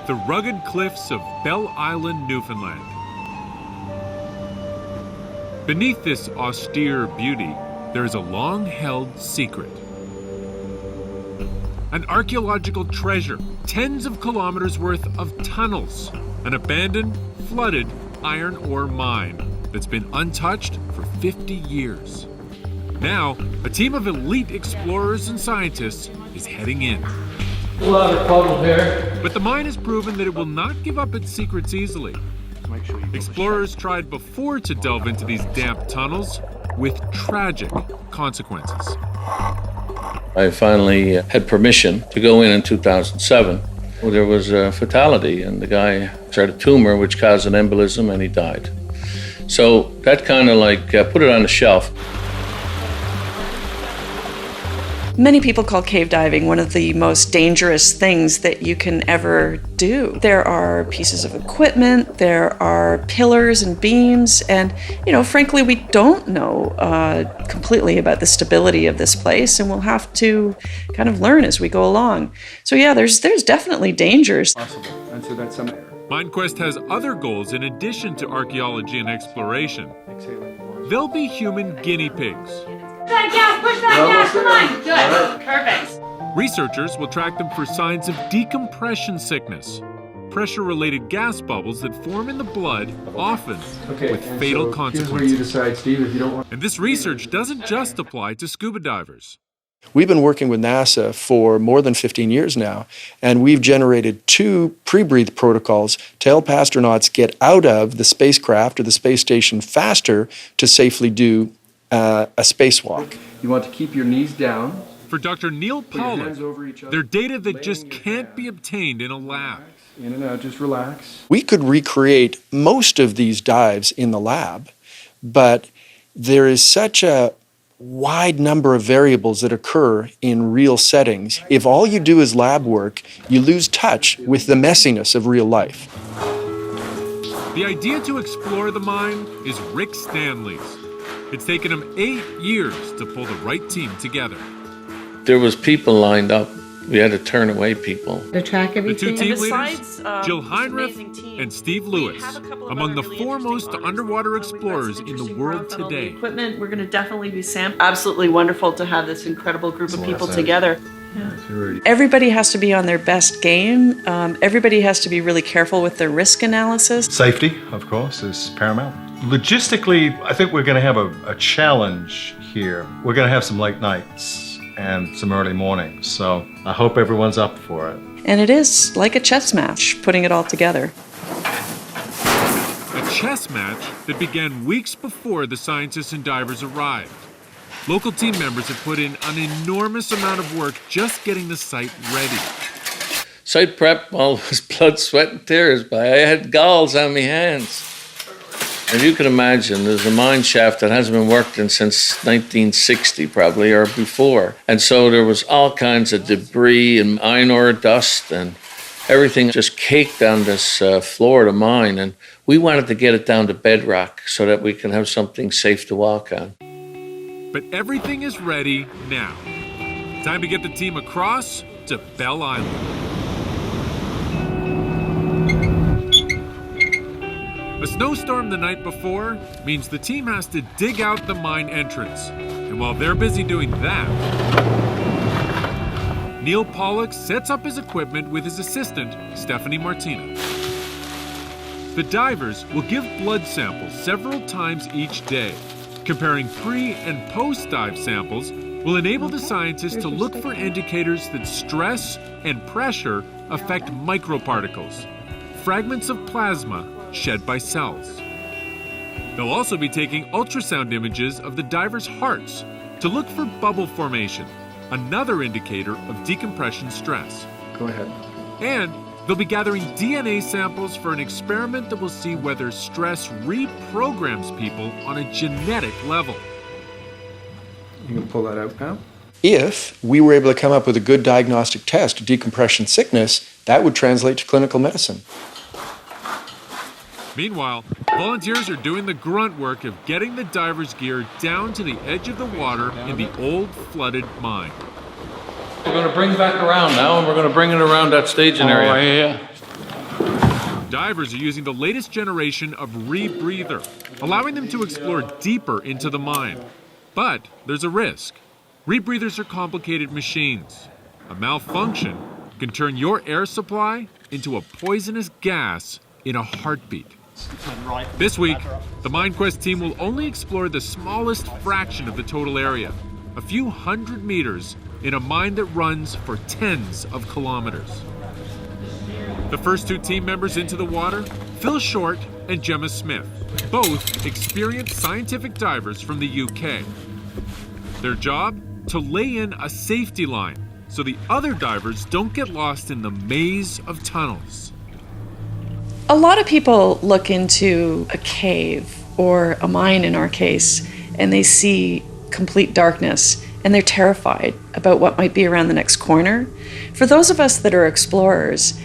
the rugged cliffs of Bell Island, Newfoundland. Beneath this austere beauty, there is a long-held secret. An archaeological treasure, tens of kilometers worth of tunnels, an abandoned, flooded iron ore mine that's been untouched for 50 years. Now, a team of elite explorers and scientists is heading in. A lot of puddle here. But the mine has proven that it will not give up its secrets easily. Explorers tried before to delve into these damp tunnels with tragic consequences. I finally had permission to go in 2007. There was a fatality, and the guy had a tumor which caused an embolism, and he died. So that kind of put it on the shelf. Many people call cave diving one of the most dangerous things that you can ever do. There are pieces of equipment, there are pillars and beams, and, frankly, we don't know completely about the stability of this place, and we'll have to kind of learn as we go along. So yeah, there's definitely dangers. And so that's some error. MINEQUEST has other goals in addition to archaeology and exploration. They'll be human guinea pigs. Push that gas, come on! Good, perfect. Researchers will track them for signs of decompression sickness, pressure-related gas bubbles that form in the blood, often with fatal consequences. Here's where you decide, Steve, if you don't want... And this research doesn't just apply to scuba divers. We've been working with NASA for more than 15 years now, and we've generated 2 pre-breathe protocols to help astronauts get out of the spacecraft or the space station faster to safely do a spacewalk. You want to keep your knees down. For Dr. Neil Pollack, they're they're data that just can't be obtained in a lab. In and out, just relax. We could recreate most of these dives in the lab, but there is such a wide number of variables that occur in real settings. If all you do is lab work, you lose touch with the messiness of real life. The idea to explore the mine is Rick Stanley's. It's taken him 8 years to pull the right team together. There was people lined up. We had to turn away people. To track The everything. 2 team besides, leaders, Jill this Heinrich amazing team, and Steve we Lewis, have a couple of among other the really foremost interesting underwater honors. We've got some explorers in the interesting world growth on all the today. Equipment, we're going to definitely be sampling. Absolutely wonderful to have this incredible group of people together. Yeah. Everybody has to be on their best game. Everybody has to be really careful with their risk analysis. Safety, of course, is paramount. Logistically, I think we're going to have a challenge here. We're going to have some late nights and some early mornings, so I hope everyone's up for it. And it is like a chess match, putting it all together. A chess match that began weeks before the scientists and divers arrived. Local team members have put in an enormous amount of work just getting the site ready. Site prep, all was blood, sweat, and tears, but I had galls on my hands. If you can imagine, there's a mine shaft that hasn't been worked in since 1960 probably, or before. And so there was all kinds of debris and iron ore dust and everything just caked on this floor of the mine. And we wanted to get it down to bedrock so that we can have something safe to walk on. But everything is ready now. Time to get the team across to Bell Island. A snowstorm the night before means the team has to dig out the mine entrance. And while they're busy doing that, Neil Pollack sets up his equipment with his assistant, Stephanie Martina. The divers will give blood samples several times each day. Comparing pre- and post-dive samples will enable the scientists to look for indicators that stress and pressure affect microparticles, fragments of plasma shed by cells. They'll also be taking ultrasound images of the divers' hearts to look for bubble formation, another indicator of decompression stress. Go ahead. And they'll be gathering DNA samples for an experiment that will see whether stress reprograms people on a genetic level. You can pull that out now. If we were able to come up with a good diagnostic test of decompression sickness, that would translate to clinical medicine. Meanwhile, volunteers are doing the grunt work of getting the divers' gear down to the edge of the water in the old flooded mine. We're going to bring back around now, and we're going to bring it around that staging area. Yeah. Divers are using the latest generation of rebreather, allowing them to explore deeper into the mine. But there's a risk. Rebreathers are complicated machines. A malfunction can turn your air supply into a poisonous gas in a heartbeat. This week, the MINEQUEST team will only explore the smallest fraction of the total area, a few hundred meters in a mine that runs for tens of kilometers. The first two team members into the water, Phil Short and Gemma Smith, both experienced scientific divers from the UK. Their job? To lay in a safety line so the other divers don't get lost in the maze of tunnels. A lot of people look into a cave or a mine in our case, and they see complete darkness, and they're terrified about what might be around the next corner. For those of us that are explorers,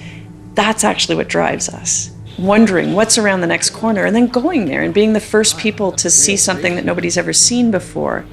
that's actually what drives us. Wondering what's around the next corner and then going there and being the first people to see something that nobody's ever seen before.